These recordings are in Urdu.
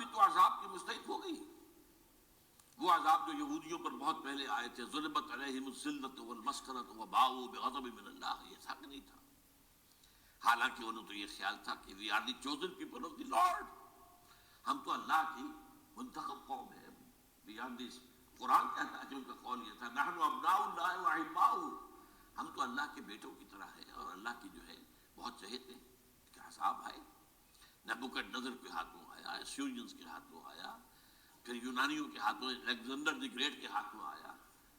بھی تو عذاب کی مستحق ہو گئی. وہ عذاب جو یہودیوں پر بہت پہلے آئے تھے، ضربت علیہم الذلۃ والمسکنۃ وباؤوا بغضب من اللہ، یہ تھا کہ نہیں تھا؟ حالانکہ انہوں تو یہ خیال تھا کہ we are the chosen people of the Lord, ہم تو اللہ کی منتخب قوم ہے. وی آر دی، قرآن کہتا ہے جو ان کا قول یہ تھا، نحن ابناء اللہ واحباؤہ، ہم تو اللہ کے بیٹوں کی طرح ہیں اور اللہ کی جو ہے بہت چہیتے ہیں. کہ عذاب آئے، نبوکدنضر کے ہاتھوں آیا، اسیرینز کے ہاتھوں آیا، پھر یونانیوں کے ہاتھوں، الیگزینڈر دی گریٹ کے ہاتھوں آیا،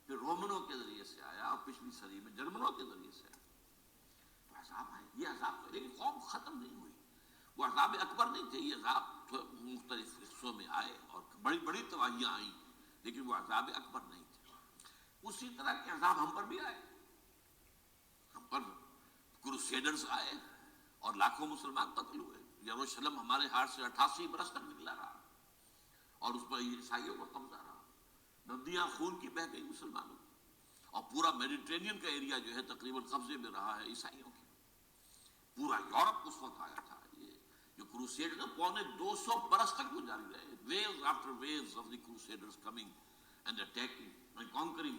پھر رومنوں کے ذریعے سے آیا، اور پچھلی صدی میں جرمنوں کے ذریعے سے آیا. تو عذاب آئے، یہ عذاب تو، لیکن قوم ختم نہیں ہوئی. وہ عذاب اکبر نہیں تھے، یہ عذاب مختلف حصوں میں آئے اور بڑی بڑی تباہیاں آئیں، لیکن وہ عذاب اکبر نہیں تھے. اسی طرح کے عذاب ہم پر بھی آئے. ہم پر کروسیڈرز آئے اور لاکھوں مسلمان قتل ہوئے. یروشلم ہمارے ہاتھ سے 88 برس تک نکلا رہا اور اس پر عیسائیوں کا قبضہ رہا. ندیاں خون کی بہہ گئی مسلمانوں، اور پورا میڈیٹرینین کا ایریا جو ہے تقریباً قبضے میں رہا ہے عیسائیوں کے. پورا یورپ اس وقت آیا تھا. یہ جو کروسیڈ 250 برس تک وہ جاری رہے. Waves after waves of the Crusaders coming and attacking and conquering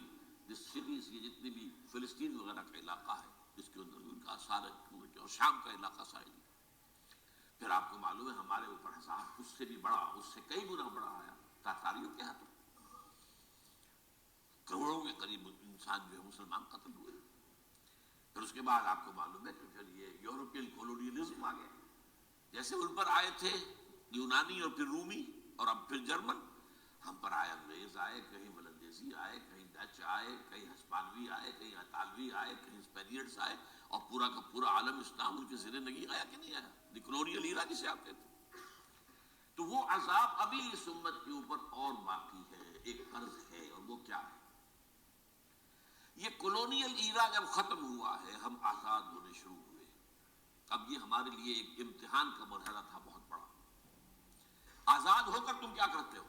the cities. یہ جتنی بھی فلسطین وغیرہ کا علاقہ ہے جس کے اندر ان کا سارے، اور شام کا علاقہ ساحلی. پھر آپ کو معلوم ہے ہمارے اوپر عذاب اس سے بھی بڑا، اس سے کئی گنا بڑا آیا تاتاریوں کے ہاتھوں. کروڑوں کے قریب انسان جو ہے مسلمان قتل ہوئے. پھر اس کے بعد آپ کو معلوم ہے کہ پھر یہ یورپین کولونیلزم آ گیا. جیسے ان پر آئے تھے یونانی اور پھر رومی اور اب پھر جرمن، ہم پر آئے انگریز آئے، کہیں ولندیزی آئے، کہیں ڈچ آئے، کہیں ہسپانوی آئے، کہیں اطالوی آئے، کہیں اسپینیئرز آئے، اور پورا کا پورا عالم اسلام ان کے زیر نگی آیا کہ نہیں آیا؟ دی کلونیل ایرا جسے آپ کہتے ہیں. تو وہ عذاب ابھی اس امت کے اوپر اور باقی ہے، ایک قرض ہے، اور وہ کیا ہے؟ یہ کلونیل ایرا جب ختم ہوا ہے، ہم آزاد ہونے شروع ہوئے. اب یہ ہمارے لیے ایک امتحان کا مرحلہ تھا بہت بڑا. آزاد ہو کر تم کیا کرتے ہو؟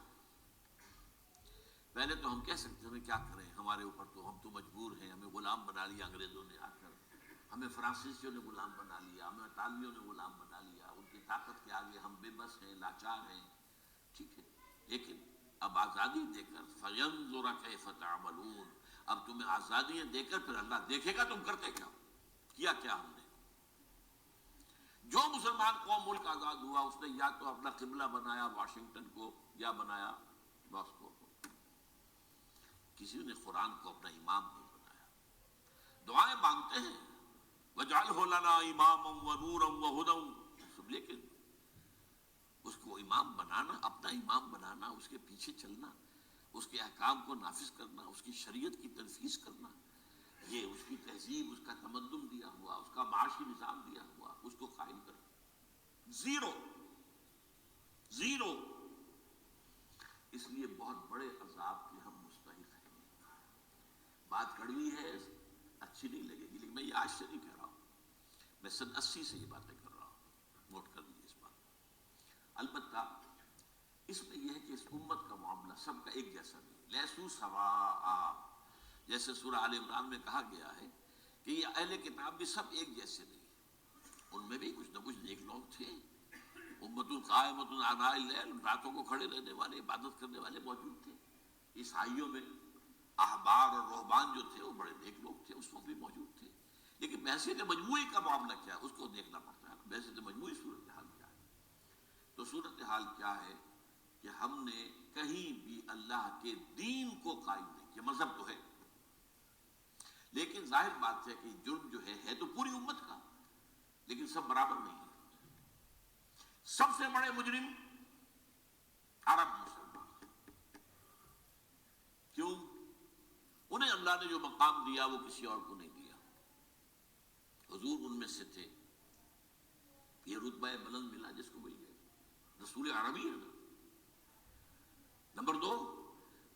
پہلے تو ہم کہہ سکتے ہیں کیا کریں، ہمارے اوپر تو، ہم تو مجبور ہیں، ہمیں غلام بنا لیا انگریزوں نے آ کر، ہمیں فرانسیسیوں نے غلام بنا لیا، ہمیں اطالیوں نے غلام بنا لیا. ان کی طاقت کے آگے ہم بے بس ہیں، لاچار ہیں. ٹھیک ہے، لیکن اب آزادی دے کر فَيَنْظُرَ كَيْفَ تَعْمَلُونَ، اب تمہیں آزادیاں دے کر پھر اللہ دیکھے گا تم کرتے کیا، کیا کیا ہم نے. جو مسلمان قوم ملک آزاد ہوا اس نے یا تو اپنا قبلہ بنایا واشنگٹن کو، یا بنایا ماسکو کو. کسی نے قرآن کو اپنا امام نہیں بنایا. دعائیں مانگتے ہیں وَاجْعَلْهُ لَنَا إِمَامًا وَنُورًا وَهُدًى، لیکن اس کو امام بنانا، اپنا امام بنانا، اس کے پیچھے چلنا، اس کے احکام کو نافذ کرنا، اس کی شریعت کی تنفیذ کرنا، یہ اس کی تہذیب، اس کا تمدن دیا ہوا، اس کا معاشی نظام دیا ہوا، اس کو قائم کرنا، زیرو زیرو. اس لیے بہت بڑے عذاب کے ہم مستحق ہیں. بات کڑوی ہے، اچھی نہیں لگے گی، لیکن میں یہ آج سے نہیں کہہ رہا ہوں، میں سن 80 سے یہ باتیں کر رہا ہوں. نوٹ کر لیجیے اس بات. البتہ اس میں یہ ہے کہ اس امت کا معاملہ سب کا ایک جیسا نہیں. لیسو سواء، جیسے سورہ آل عمران میں کہا گیا ہے کہ یہ اہل کتاب بھی سب ایک جیسے نہیں. ان میں بھی کچھ نہ کچھ نیک لوگ تھے. امت قائمۃ آناء اللیل، راتوں کو کھڑے رہنے والے، عبادت کرنے والے موجود تھے. عیسائیوں میں احبار اور رہبان جو تھے وہ بڑے نیک لوگ تھے، اس وقت بھی موجود تھے. لیکن بحثیت مجموعی کا معاملہ کیا ہے اس کو دیکھنا پڑتا ہے. بحثیت مجموعی صورتحال کیا ہے؟ تو صورتحال کیا ہے کہ ہم نے کہیں بھی اللہ کے دین کو قائم نہیں کیا. مذہب تو ہے، لیکن ظاہر بات ہے کہ جرم جو ہے تو پوری امت کا، لیکن سب برابر نہیں ہے. سب سے بڑے مجرم عرب مسلمان. کیوں؟ انہیں اللہ نے جو مقام دیا وہ کسی اور کو نہیں دیا. حضور ان میں سے تھے، یہ رتبہ بلند ملا جس کو مل گئے. رسول عربی ہے نا. نمبر 2،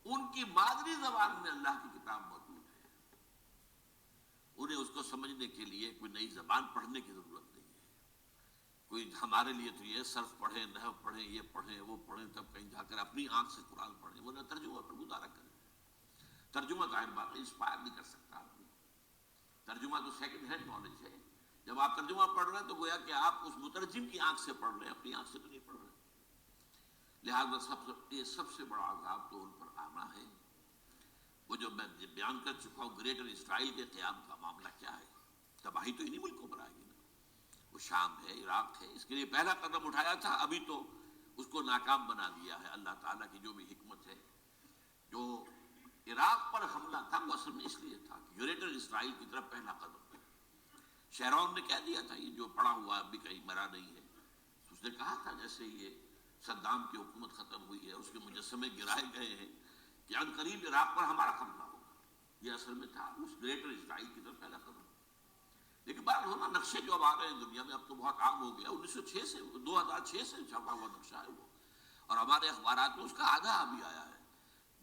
ان کی مادری زبان میں اللہ کی کتاب موجود ہے. انہیں اس کو سمجھنے کے لیے کوئی نئی زبان پڑھنے کی ضرورت نہیں ہے. کوئی ہمارے لیے تو یہ صرف پڑھیں، نحو پڑھیں، یہ پڑھیں، وہ پڑھیں، تب کہیں جا کر اپنی آنکھ سے قرآن پڑھیں. وہ نہ ترجمہ پر گزارا کریں. ترجمہ ظاہر بات ہے انسپائر نہیں کر سکتا آدمی. ترجمہ تو سیکنڈ ہینڈ نالج ہے. جب آپ ترجمہ پڑھ رہے ہیں تو گویا کہ آپ اس مترجم کی آنکھ سے پڑھ رہے ہیں، اپنی آنکھ سے تو نہیں پڑھ رہے. لہذا سب سے بڑا عذاب تو ان پر آنا ہے۔ وہ جو میں بیان کر چکا ہوں گریٹر اسرائیل کے قیام کا معاملہ کیا ہے، تباہی تو انہی ملکوں پر آئے گی نا، وہ شام ہے، عراق ہے، اس کے لیے پہلا قدم اٹھایا تھا، ابھی تو اس کو ناکام بنا دیا ہے۔ اللہ تعالیٰ کی جو بھی حکمت ہے، جو عراق پر حملہ تھا وہ اصل میں اس لیے تھا کہ گریٹر اسرائیل کی طرف پہلا قدم تھا۔ شہرون نے کہہ دیا تھا، یہ جو پڑا ہوا ابھی کہیں مرا نہیں ہے، اس نے کہا تھا جیسے یہ صدام کی حکومت ختم ہوئی ہے، اس کے مجسمے گرائے گئے ہیں کہ ان قریب عراق پر ہمارا حملہ ہوگا۔ یہ اصل میں تھا اس گریٹر اسرائیل کی طرف پہلا قدم۔ لیکن بہرحال ہونا نقشے جو اب آ رہے ہیں دنیا میں، اب تو بہت عام ہو گیا، 1906 سے 2006 سے چھپا ہوا نقشہ ہے وہ، اور ہمارے اخبارات میں اس کا آدھا ابھی آیا ہے،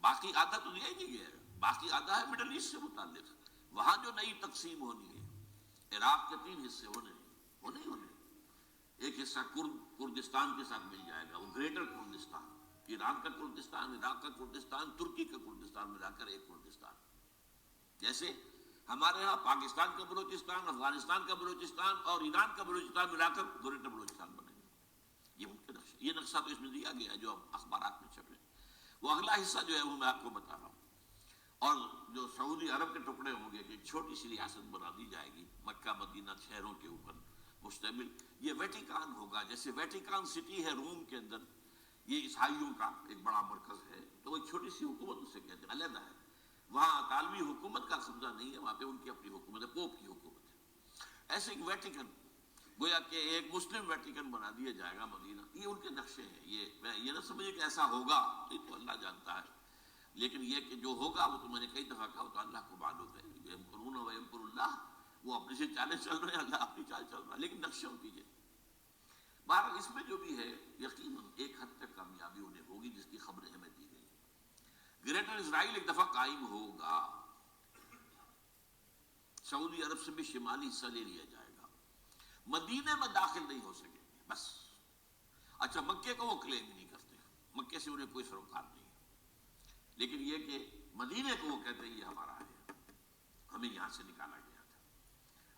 باقی آدھا تو دیا ہی نہیں گیا ہے، باقی آدھا ہے مڈل ایسٹ سے متعلق، وہاں جو نئی تقسیم ہونی ہے۔ عراق کے 3 حصے ہونے ایک حصہ کردستان کے ساتھ مل جائے گا، وہ گریٹر کردستان، ایران کا کردستان، عراق کا کردستان، ترکی کا کردستان ملا کر ایک کردستان۔ جیسے ہمارے ہاں پاکستان کا بلوچستان، افغانستان کا بلوچستان اور ایران کا بلوچستان ملا کر گریٹر بلوچستان بنے گا۔ یہ ان کے نقشہ، یہ نقشہ تو اس میں دیا گیا ہے جو اخبارات میں چھپے۔ وہ اگلا حصہ جو ہے وہ میں آپ کو بتا رہا ہوں، اور جو سعودی عرب کے ٹکڑے ہوں گے کہ ایک چھوٹی سی ریاست بنا دی جائے گی مکہ مدینہ شہروں کے اوپر مشتمل، یہ ویٹیکان ہوگا۔ جیسے ویٹیکان سٹی ہے روم کے اندر، یہ عیسائیوں کا ایک بڑا مرکز ہے، تو وہ ایک چھوٹی سی حکومت اسے کہتے ہیں، علیحدہ ہے، وہاں اطالوی حکومت کا قبضہ نہیں ہے، وہاں پہ ان کی اپنی حکومت ہے، پوپ کی حکومت ہے۔ ایسے ایک ویٹیکن، گویا کہ ایک مسلم ویٹیکن بنا دیا جائے گا مدینہ۔ یہ ان کے نقشے ہیں، یہ نہ سمجھے کہ ایسا ہوگا، یہ تو اللہ جانتا ہے، لیکن یہ کہ جو ہوگا وہ تو میں نے کئی دفعہ کہا، تو اللہ کو معلوم ہے، یمکرون و یمکر اللہ، وہ اپنی سے چالیں چل رہے ہیں، اللہ اپنی چال چل رہا ہے، لیکن نقشے ان کی بہرحال اس میں جو بھی ہے یقیناً ایک حد تک کامیابی انہیں ہوگی جس کی خبریں ہمیں دی گئی۔ گریٹر اسرائیل ایک دفعہ قائم ہوگا، سعودی عرب سے بھی شمالی حصہ لے لیا جائے گا، مدینے میں داخل نہیں ہو سکیں گے بس۔ اچھا، مکے کو وہ کلیم نہیں کرتے، مکے سے انہیں کوئی سروکار نہیں ہے، لیکن یہ کہ مدینے کو وہ کہتے ہیں یہ ہمارا ہے، ہمیں یہاں سے نکالا گیا تھا،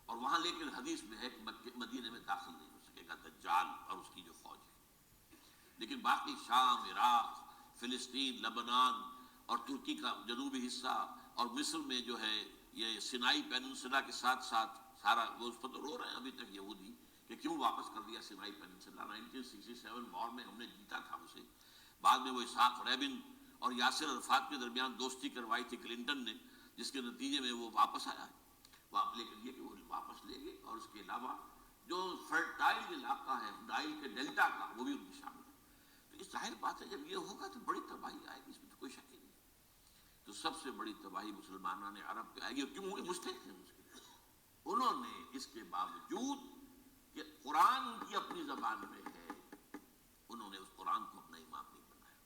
اور وہاں لیکن حدیث میں ہے کہ مدینے میں داخل نہیں ہو سکے گا دجال اور اس کی جو فوج ہے، لیکن باقی شام، عراق، فلسطین، لبنان اور ترکی کا جنوبی حصہ اور مصر میں جو ہے یہ سینائی پیننسلا کے ساتھ ساتھ سارا، وہ اس پر تو رو رہے ہیں ابھی تک یہودی کہ کیوں واپس کر دیا سینائی پیننسلا۔ 1967 وار میں ہم نے جیتا تھا اسے، بعد میں وہ اسحاق ریبن اور یاسر عرفات کے درمیان دوستی کروائی تھی کلنٹن نے، جس کے نتیجے میں وہ واپس آیا ہے، لیکن یہ کہ وہ واپس لے گئے، اور اس کے علاوہ جو فرٹائل علاقہ ہے نائل کے ڈیلٹا کا وہ بھی ان کی شامل ہے۔ تو اس ظاہر بات ہے جب یہ ہوگا تو بڑی تباہی آئے گی، اس میں تو کوئی شک ہی نہیں۔ تو سب سے بڑی تباہی مسلمانان عرب پہ آئے گی، کیوں؟ مستحق ہیں اس کے، انہوں نے اس کے باوجود کہ قرآن ان کی اپنی زبان میں ہے، انہوں نے اس قرآن کو اپنا امام نہیں بنایا۔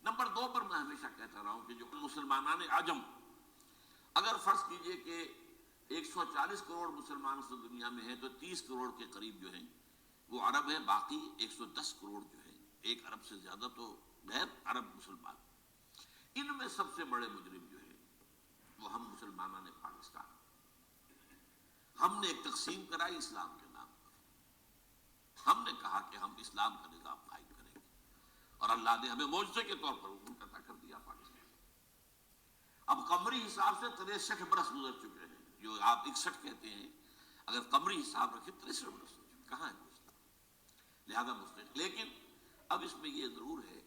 نمبر 2 پر میں ہمیشہ کہتا رہا ہوں کہ جو مسلمانان عجم، اگر فرض کیجئے کہ 140 کروڑ مسلمان اس دنیا میں ہیں، تو 30 کروڑ کے قریب جو ہیں وہ عرب ہیں، باقی 110 کروڑ جو ہیں، ایک ارب سے زیادہ تو غیر عرب مسلمان۔ ان میں سب سے بڑے مجرم جو ہیں وہ ہم مسلمانان پاکستان، ہم نے ایک تقسیم کرائی اسلام کے نام پر، ہم نے کہا کہ ہم اسلام کا نظام قائم کریں گے، اور اللہ نے ہمیں معجزے کے طور پر منقطع کر دیا پاکستان۔ اب قمری حساب سے 63 برس گزر چکے ہیں، جو آپ 61 کہتے ہیں، اگر قمری حساب رکھیں 63 برس ہو چکے، کہاں ہے مسلم؟ لہذا مسلم، لیکن اب اس میں یہ ضرور ہے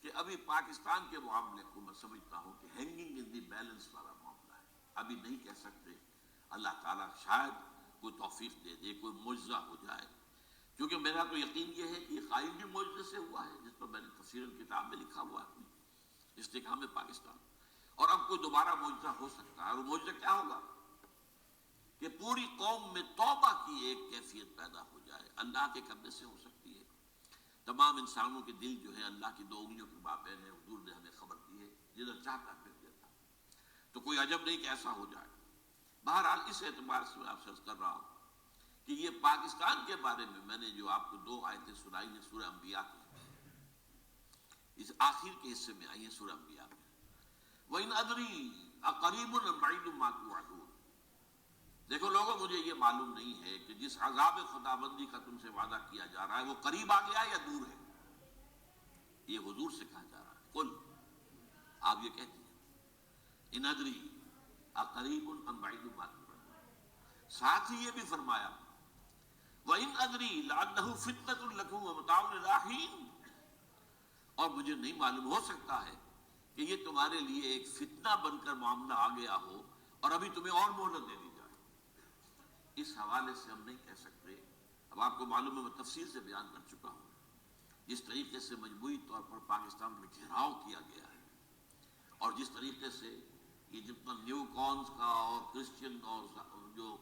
کہ ابھی پاکستان کے معاملے کو میں سمجھتا ہوں کہ ہینگنگ ان دی بیلنس والا معاملہ ہے، ابھی نہیں کہہ سکتے، اللہ تعالیٰ شاید کوئی توفیق دے دے، کوئی معجزہ ہو جائے، کیونکہ میرا تو یقین یہ ہے کہ یہ قائم بھی معجزے سے ہوا ہے، جس پر میں نے تفسیر کتاب میں لکھا ہوا ہے، استحکام پاکستان، اور اب کوئی دوبارہ معجزہ ہو سکتا ہے، اور معجزہ کیا ہوگا کہ پوری قوم میں توبہ کی ایک کیفیت پیدا ہو جائے، اللہ کے کرنے سے ہو سکتی ہے۔ تمام انسانوں کے دل جو ہیں اللہ کی 2 انگلیوں کے مابین ہیں، حضور نے ہمیں خبر دی ہے، جدھر چاہتا پھر دیتا، تو کوئی عجب نہیں کہ ایسا ہو جائے۔ بہرحال اس اعتبار سے میں آپ سے عرض کر رہا ہوں کہ یہ پاکستان کے بارے میں نے جو آپ کو 2 آیتیں سنائی ہیں سورہ انبیاء کی، اس آخر کے حصے میں آئی ہیں سورہ انبیاء میں، وَإِنْ أَدْرِي أَقَرِيبٌ أَمْ بَعِيدٌ مَا تُوعَدُونَ۔ دیکھو لوگوں، مجھے یہ معلوم نہیں ہے کہ جس عذاب خداوندی کا تم سے وعدہ کیا جا رہا ہے وہ قریب آ گیا یا دور ہے۔ حضور سے کہا جا رہا ہے، قل، آپ یہ کہہ دیجیے، ان ادری اقریب ام بعید ما توعدون۔ ساتھ ہی یہ بھی فرمایا وَإِنْ أَدْرِي لَعَلَّهُ فِتْنَةٌ لَكُمْ وَمَتَاعٌ إِلَىٰ حِينٍ، اور مجھے نہیں معلوم، ہو سکتا ہے کہ یہ تمہارے لیے ایک فتنہ بن کر معاملہ آ گیا ہو اور ابھی تمہیں اور مہلت دے دی جائے۔ اس حوالے سے ہم نہیں کہہ سکتے، اب آپ کو معلوم ہے میں تفصیل سے بیان کر چکا ہوں جس طریقے سے مجموعی طور پر پاکستان میں گھیراؤ کیا گیا ہے، اور جس طریقے سے یہ جتنا نیو کونس کا اور کرسچین اور جو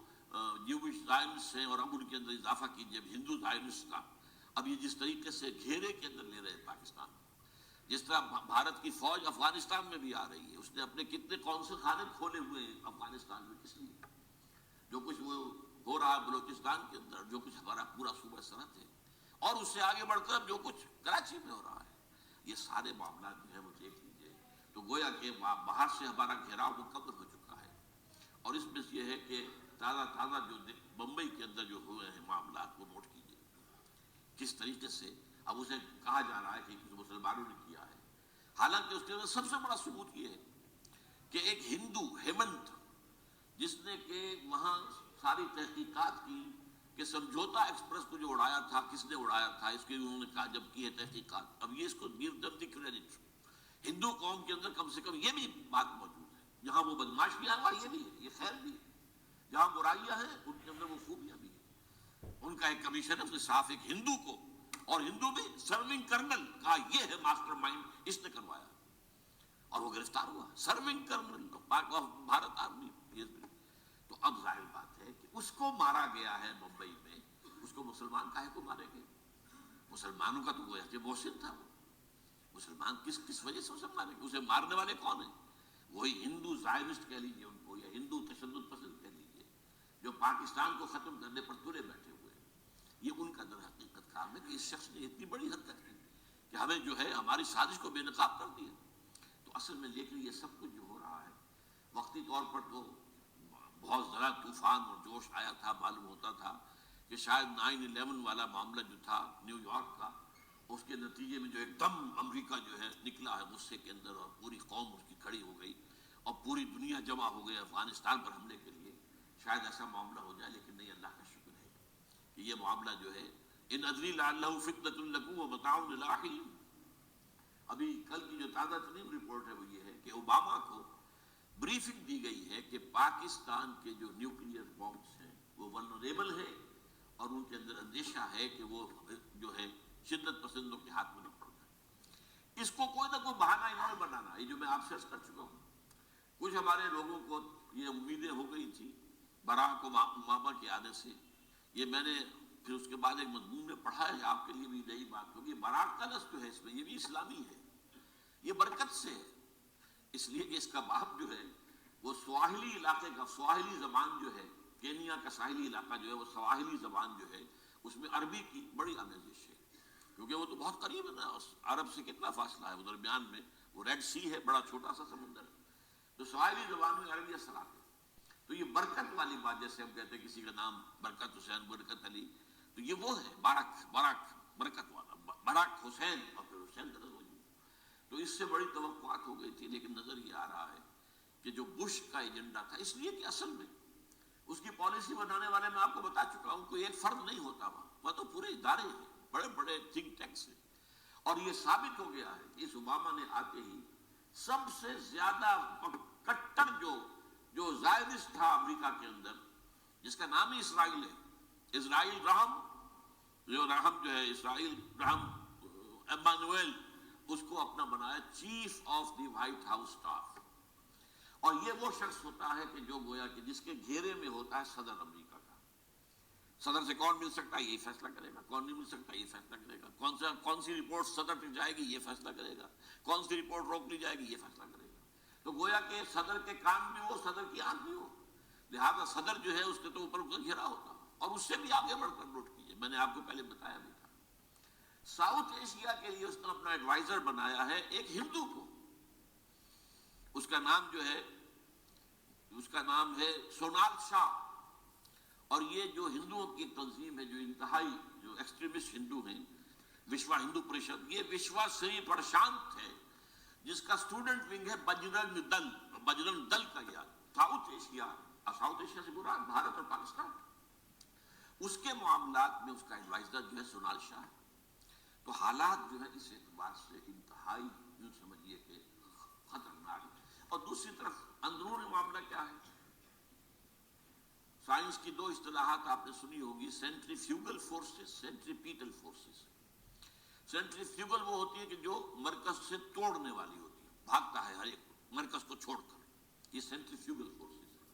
جیوش زائنسٹ ہیں، اور اب ان کے اندر اضافہ کیجیے ہندو زائنسٹ کا، اب یہ جس طریقے سے گھیرے کے اندر لے رہے ہیں پاکستان، جس طرح بھارت کی فوج افغانستان میں بھی آ رہی ہے، اس نے اپنے کتنے قونصل خانے کھولے ہوئے ہیں افغانستان میں، کس لیے؟ جو کچھ وہ ہو رہا ہے بلوچستان کے اندر، جو کچھ ہمارا پورا صوبہ سرحد ہے، اور اس سے آگے بڑھ کر جو کچھ کراچی میں ہو رہا ہے، یہ سارے معاملات جو ہے وہ دیکھ لیجیے تو گویا کہ باہر سے ہمارا گھیراؤ مکمل ہو چکا ہے، اور اس میں یہ ہے کہ تازہ جو بمبئی کے اندر جو ہوئے ہیں معاملات وہ نوٹ کیجیے کس طریقے سے اب اسے کہا جا رہا ہے کہ کچھ مسلمانوں نے کیا ہے، حالانکہ اس کے اندر سب سے بڑا ثبوت یہ ہے کہ ایک ہندو ہیمنت، جس نے کہ وہاں ساری تحقیقات کی کہ سمجھوتا ایکسپریس کو جو اڑایا تھا کس نے اڑایا تھا، اس کی انہوں نے کہا جب کی ہے تحقیقات، اب یہ اس کو گیو دم دی کریڈٹ، ہندو قوم کے اندر کم سے کم یہ بھی بات موجود ہے، جہاں وہ بدماشیاں ہیں وہاں یہ بھی ہے، یہ خیر بھی ہے، جہاں برائیاں ہیں ان کے اندر وہ خوبیاں بھی ہیں۔ ان کا ایک کمیشن ہے، اس نے صاف ایک ہندو کو، اور ہندو بھی سرونگ کرنل کہا یہ ہے ماسٹر مائنڈ، اس نے کروایا، اور وہ گرفتار ہوا، سرونگ کرنل بھارت آرمی۔ تو اب ظاہر بات ہے کہ اس کو مارا گیا ہے ممبئی میں، اس کو مسلمان کاہے کو مارے گئے؟ مسلمانوں کا تو وہ کہ محسن تھا، وہ مسلمان کس وجہ سے اسے مارے گئے؟ اسے مارنے والے کون ہیں؟ وہی ہندو زائنسٹ کہہ لیجیے ان کو، یا ہندو تشدد پسند کہہ لیجیے، جو پاکستان کو ختم کرنے پر تلے بیٹھے ہوئے ہیں۔ یہ ان کا در حقیقت کام ہے کہ اس شخص نے اتنی بڑی حرکت کی کہ ہمیں جو ہے ہماری سازش کو بے نقاب کر دیا۔ تو اصل میں لیکن یہ سب کچھ جو ہو رہا ہے وقتی طور پر تو بہت ذرا طوفان اور جوش آیا تھا، معلوم ہوتا تھا کہ شاید 9/11 والا معاملہ جو تھا نیو یارک کا، اس کے نتیجے میں جو ایک دم امریکہ جو ہے نکلا ہے غصے کے اندر، اور پوری قوم اس کی کھڑی ہو گئی اور پوری دنیا جمع ہو گئی افغانستان پر حملے کے لیے، شاید ایسا معاملہ ہو جائے، لیکن نہیں، اللہ کا شکر ہے کہ یہ معاملہ جو ہے ان ادری لعلہ فتنۃ لکم ومتاع الی حین۔ ابھی کل کی جو تازہ ترین رپورٹ ہے وہ یہ ہے کہ اوباما کو بریفنگ دی گئی ہے کہ پاکستان کے جو نیوکلیئر بامبس ہیں وہ ولنریبل ہے، اور ان کے اندر اندیشہ ہے کہ وہ جو ہے شدت پسندوں کے ہاتھ میں نہ پڑ جائے۔ اس کو کوئی نہ کوئی بہانہ انہوں نے بنانا، یہ جو میں آپ سے عرض کر چکا ہوں، کچھ ہمارے لوگوں کو یہ امیدیں ہو گئی تھی باراک اوباما کے آنے سے، یہ میں نے پھر اس کے بعد ایک مضمون میں پڑھا ہے، آپ کے لیے بھی نئی بات ہوگی، باراک کا لفظ جو ہے اس میں یہ بھی اسلامی ہے، یہ برکت سے ہے، اس لیے کہ اس کا باپ جو ہے وہ سواحلی علاقے کا، سواحلی زبان جو ہے، کینیا کا ساحلی علاقہ جو ہے وہ سواحلی زبان جو ہے اس میں عربی کی بڑی آمیزش ہے، کیونکہ وہ تو بہت قریب ہے نا، عرب سے کتنا فاصلہ ہے، وہ درمیان میں وہ ریڈ سی ہے، بڑا چھوٹا سا سمندر ہے، تو سواحلی زبان میں عربی اثرات ہے۔ تو یہ برکت والی بات، جیسے ہم کہتے ہیں کسی کا نام برکت حسین، برکت علی، تو یہ وہ ہے باراک برکت والا، باراک حسین، اور پھر حسین درد ہو جائے۔ تو اس سے بڑی توقعات ہو گئی تھی، لیکن نظر یہ آ رہا ہے کہ جو بش کا ایجنڈا تھا، اس لیے کہ اصل میں اس کی پالیسی بنانے والے میں آپ کو بتا چکا ہوں، کوئی ایک فرد نہیں ہوتا وہاں تو پورے ادارے ہیں، بڑے بڑے تھنک ٹینکس ہیں، اور یہ ثابت ہو گیا ہے کہ اس اوباما نے آتے ہی سب سے زیادہ کٹر جو زائنسٹ تھا امریکہ کے اندر، جس کا نام ہی اسرائیل ہے، اسرائیل رحم، جو ہے اسرائیل رحم ایمانویل، اس کو اپنا بنایا chief of the white house staff, اور یہ وہ شخص ہوتا ہے کہ جو گویا کہ جس کے گھیرے میں ہوتا ہے صدر امریکہ کا۔ صدر سے کون مل سکتا ہے یہ فیصلہ کرے گا، کون نہیں مل سکتا یہ فیصلہ کرے گا، کون سی رپورٹ صدر تک جائے گی یہ فیصلہ کرے گا، کون سی رپورٹ روک لی جائے گی یہ فیصلہ کرے گا۔ تو گویا کہ صدر کے کام بھی ہو، صدر کی آنکھ بھی ہو، لہذا صدر جو ہے اس کے تو اوپر گھیرا ہوتا، اور اس سے بھی آگے بڑھ کر نوٹ کیجیے، میں نے آپ کو پہلے بتایا بھی تھا، ساؤتھ ایشیا کے لیے اس نے اپنا ایڈوائزر بنایا ہے ایک ہندو کو، اس کا نام ہے سونال شاہ، اور یہ جو ہندوؤں کی تنظیم ہے، جو انتہائی جو ایکسٹریمسٹ ہندو ہیں، وشوا ہندو پریشد، یہ وشوا سری پرشانت ہے جس کا اسٹوڈنٹ ونگ ہے بجرنگ دل، بجرنگ دل کا یاد ساؤتھ ایشیا، ساؤتھ ایشیا سے مراد بھارت اور پاکستان، اس کے معاملات میں اس کا ایڈوائزر جو ہے سونال شاہ ہے۔ تو حالات جو ہے اس اعتبار سے انتہائی یوں سمجھیے کہ خطرناک ہے۔ اور دوسری طرف اندرون معاملہ کیا ہے؟ سائنس کی دو اصطلاحات آپ نے سنی ہوگی، centrifugal forces, centripetal forces. Centrifugal وہ ہوتی ہے کہ جو مرکز سے توڑنے والی ہوتی ہے، بھاگتا ہے ہر ایک مرکز کو چھوڑ کر، یہ سینٹریفیوگل فورسز ہے۔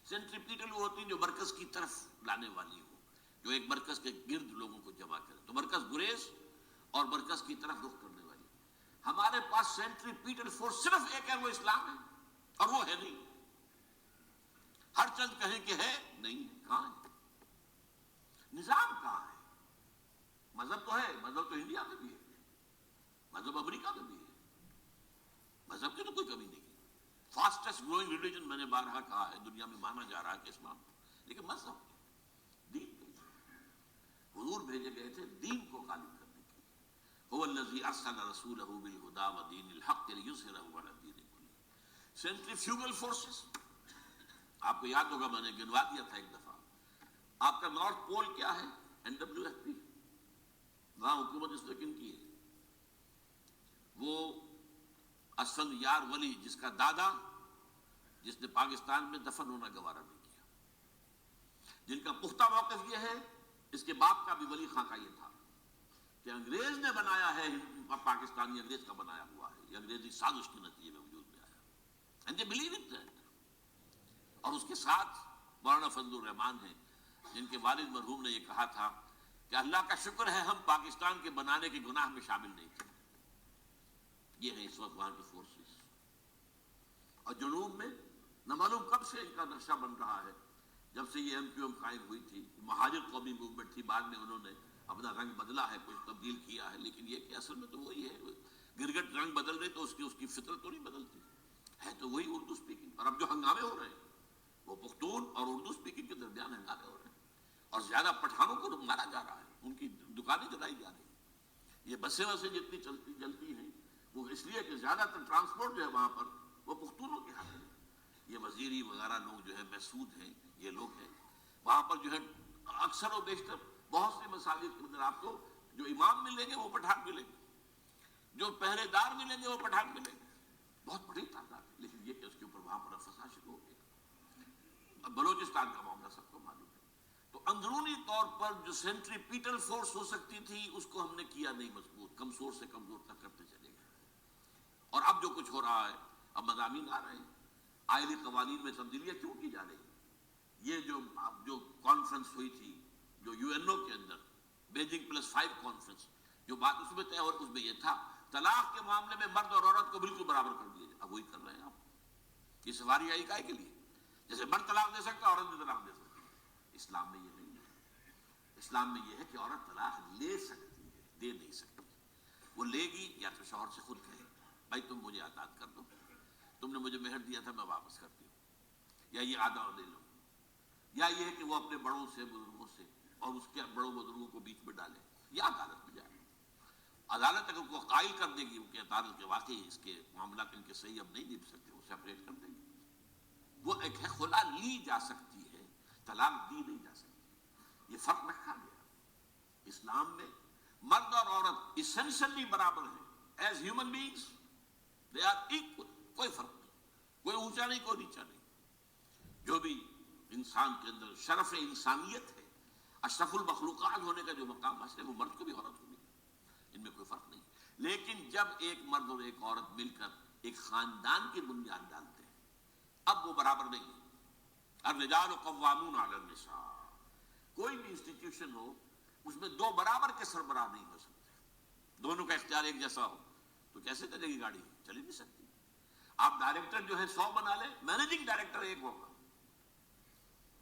سینٹریپیٹل وہ ہوتی ہے جو مرکز کی طرف لانے والی ہو، جو ایک مرکز کے گرد لوگوں کو جمع کرے، تو مرکز گریز اور مرکز کی طرف رخ کرنے والی۔ ہمارے پاس سینٹریپیٹل فورس صرف ایک ہے، وہ اسلام ہے، اور وہ ہے نہیں۔ ہر چند کہیں کہ ہے نہیں، کہاں ہے؟ نظام کہاں ہے؟ مذہب تو ہے، مذہب تو انڈیا میں بھی ہے، مذہب امریکہ میں بھی ہے، مذہب کی تو کوئی کمی نہیں ہے۔ فاسٹسٹ گروئنگ ریلیجن میں نے بارہا کہا ہے دنیا میں مانا جا رہا ہے کہ اسلام، لیکن مذہب دین حضور بھیجے گئے تھے دین کو غالب کرنے کے لیے۔ هو الذی ارسل رسولہ بالہدی ودین الحق لیظہرہ علی الدین کلہ۔ سینٹریفیوگل فورسز آپ کو یاد ہوگا میں نے گنوا دیا تھا ایک دفعہ۔ آپ کا نارتھ پول کیا ہے؟ NWFP، وہاں حکومت اس نے کن کی ہے؟ وہ اسفند یار ولی، جس کا دادا، جس نے پاکستان میں دفن ہونا گوارا نہیں کیا، جن کا پختہ موقف یہ ہے، اس کے باپ کا بھی ولی خان کا یہ تھا کہ انگریز نے بنایا ہے پاکستانی، انگریز کا بنایا ہوا ہے، یہ انگریزی سازش کے نتیجے میں وجود میں آیا، and they believe in that۔ اور اس کے ساتھ مولانا فضل الرحمان ہیں جن کے والد مرحوم نے یہ کہا تھا کہ اللہ کا شکر ہے ہم پاکستان کے بنانے کے گناہ میں شامل نہیں تھے۔ یہ ہے اس وقت وہاں کی فورسز۔ اور جنوب میں نہ معلوم کب سے ان کا نقشہ بن رہا ہے، جب سے یہ MQM قائم ہوئی تھی، مہاجر قومی موومنٹ تھی، بعد میں انہوں نے اپنا رنگ بدلا ہے، کچھ تبدیل کیا ہے، لیکن یہ کہ اصل میں تو وہی ہے۔ گرگٹ رنگ بدل رہے تو اس کی فطرت تو نہیں بدلتی ہے، تو وہی اردو اسپیکنگ۔ اور اب جو ہنگامے ہو رہے ہیں وہ پختون اور اردو اسپیکنگ کے درمیان ہنگامے ہو رہے ہیں، اور زیادہ پٹھانوں کو مارا جا رہا ہے، ان کی دکانیں جلائی جا رہی ہیں۔ یہ بسیں وسیں جتنی جلتی ہیں وہ اس لیے کہ زیادہ تر ٹرانسپورٹ جو ہے وہاں پر وہ پختونوں کے ہاتھ میں۔ یہ وزیری وغیرہ لوگ جو ہے محسود ہیں، یہ لوگ ہیں وہاں پر جو ہے اکثر و بیشتر بہت سے مساجد کے اندر آپ کو جو امام ملیں گے وہ پٹھان ملیں گے، جو پہرے دار ملیں گے وہ پٹھان ملیں گے، بہت بڑی تعداد ہے۔ لیکن یہ کہ اس کے اوپر وہاں پر فساد شروع ہو گیا۔ اب بلوچستان کا معاملہ سب کو معلوم ہے۔ تو اندرونی طور پر جو سینٹریپیٹل فورس ہو سکتی تھی اس کو ہم نے کیا نہیں مضبوط، کمزور سے کمزور تک کرتے چلے گئے۔ اور اب جو کچھ ہو رہا ہے، اب مضامین آ رہے ہیں، آئلی قوانین میں تبدیلیاں کیوں کی جا رہی ہیں؟ یہ جو کانفرنس ہوئی تھی جو UNO کے اندر، بیجنگ +5 کانفرنس، جو بات اس میں طے اور اس میں یہ تھا طلاق کے معاملے میں مرد اور عورت کو بالکل برابر کر دیا جائے۔ اب وہی کر رہے ہیں آپ۔ یہ سواری آئی کائے کے لیے؟ جیسے مرد طلاق دے سکتا عورت بھی طلاق دے سکتی ہے۔ اسلام میں یہ نہیں ہے۔ اسلام میں یہ ہے کہ عورت طلاق لے سکتی ہے، دے نہیں سکتی۔ وہ لے گی یا تو شوہر سے خود کہے بھائی تم مجھے آزاد کر دو، تم نے مجھے مہر دیا تھا میں واپس کرتی ہوں، یا یہ آدھا لے لو، یا یہ ہے کہ وہ اپنے بڑوں سے، بزرگوں سے، اور اس کے بڑوں بزرگوں کو بیچ میں ڈالے، یا عدالت میں جائے۔ عدالت اگر کو قائل کر دے گی کہ عدالت کے واقعی اس کے معاملات ان کے صحیح اب نہیں نبھ سکتے، وہ سیپریٹ کر دیں گے۔ وہ ایک ہے خلا لی جا سکتی ہے، طلاق دی نہیں جا سکتی۔ یہ فرق رکھا گیا۔ اسلام میں مرد اور عورت اسینشلی برابر ہیں، as human beings they are equal, کوئی فرق نہیں، کوئی اونچا نہیں کوئی نیچا نہیں۔ جو بھی انسان کے اندر شرف انسانیت ہے، اشرف المخلوقات ہونے کا جو مقام حاصل ہے، وہ مرد کو بھی عورت کو بھی، ان میں کوئی فرق نہیں۔ لیکن جب ایک مرد اور ایک عورت مل کر ایک خاندان کی بنیاد ڈالتے ہیں، اب وہ برابر نہیں ہے۔ الرجال قوامون علی النساء، کوئی بھی انسٹیٹیوشن ہو اس میں دو برابر کے سربراہ نہیں ہو سکتے، دونوں کا اختیار ایک جیسا ہو تو کیسے چلے گی گاڑی؟ چل نہیں سکتی۔ آپ ڈائریکٹر جو ہے 100 بنا لیں، مینیجنگ ڈائریکٹر ایک ہوگا،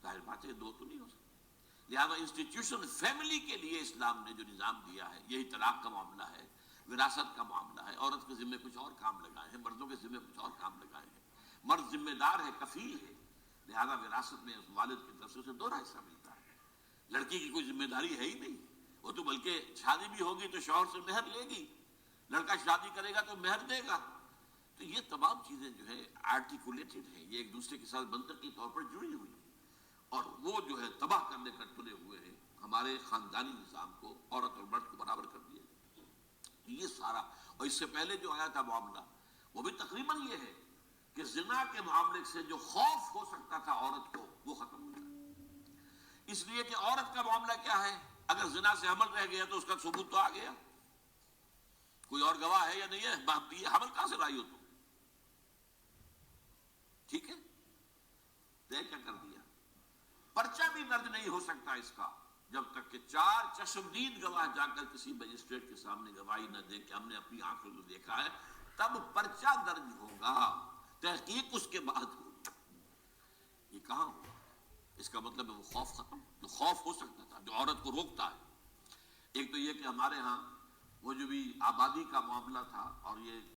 ظاہر بات ہے دو تو نہیں ہو سکتے۔ لہذا انسٹیٹیوشن فیملی کے لیے اسلام نے جو نظام دیا ہے، یہی طلاق کا معاملہ ہے، وراثت کا معاملہ ہے، عورت کے ذمہ کچھ اور کام لگائے ہیں، مردوں کے ذمہ کچھ اور کام لگائے ہیں۔ مرد ذمہ دار ہے، کفیل ہے، لہذا وراثت میں اس والد کی طرف سے اسے دوہرا حصہ ملتا ہے۔ لڑکی کی کوئی ذمہ داری ہے ہی نہیں، وہ تو بلکہ شادی بھی ہوگی تو شوہر سے مہر لے گی، لڑکا شادی کرے گا تو مہر دے گا. تو یہ تمام چیزیں جو ہے آرٹیکولیٹڈ ہیں، یہ ایک دوسرے کے ساتھ منطقی طور پر جڑی ہوئی ہیں، اور وہ جو ہے تباہ کرنے کا تلے ہوئے ہیں ہمارے خاندانی نظام کو، عورت اور مرد کو برابر کر دیا. یہ سارا، اور اس سے پہلے جو آیا تھا معاملہ وہ بھی تقریباً یہ ہے کہ زنا کے معاملے سے جو خوف ہو سکتا تھا عورت کو وہ ختم ہو گیا. اس لیے کہ عورت کا معاملہ کیا ہے، اگر زنا سے حمل رہ گیا تو اس کا ثبوت تو آ گیا، کوئی اور گواہ ہے یا نہیں ہے، باپ یہ حمل کہاں سے لائی ہو تم؟ ٹھیک ہے، طے کیا کر دیا. پرچہ بھی درج نہیں ہو سکتا اس کا جب تک کہ 4 چشمدید گواہ جا کر کسی مجسٹریٹ کے سامنے گواہی نہ دے کہ ہم نے اپنی آنکھوں سے دیکھا ہے، تب پرچہ درج ہوگا، تحقیق اس کے بعد ہوگی. یہ کہاں ہوا؟ اس کا مطلب ہے وہ خوف ختم. جو خوف ہو سکتا تھا جو عورت کو روکتا ہے، ایک تو یہ کہ ہمارے ہاں وہ جو بھی آبادی کا معاملہ تھا اور یہ